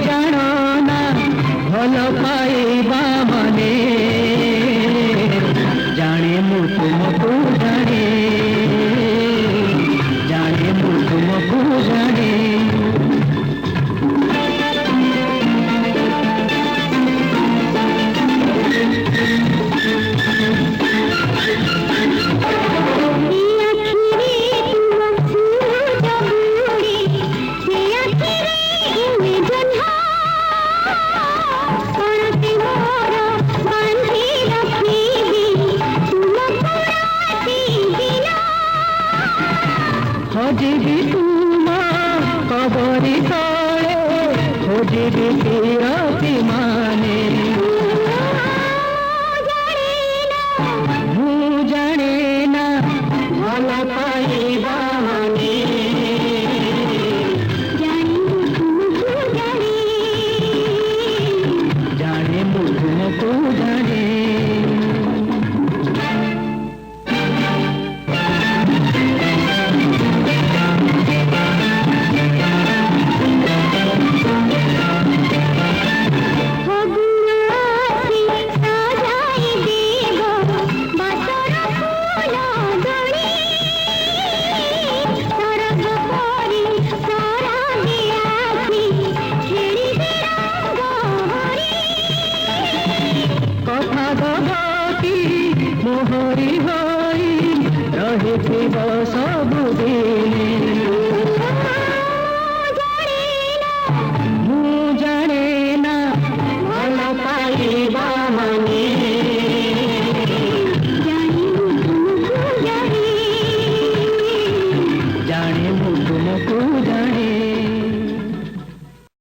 जानो ना भल पाइबा माने जाने मु तुमको जाने जाने मु तुमको जाने खोजिबी तुम कबरी तले खोजिबी तीरती माने मु जाने ना भल पाइबा माने जाने मु तुमको जाने मोहरी होई रहे सब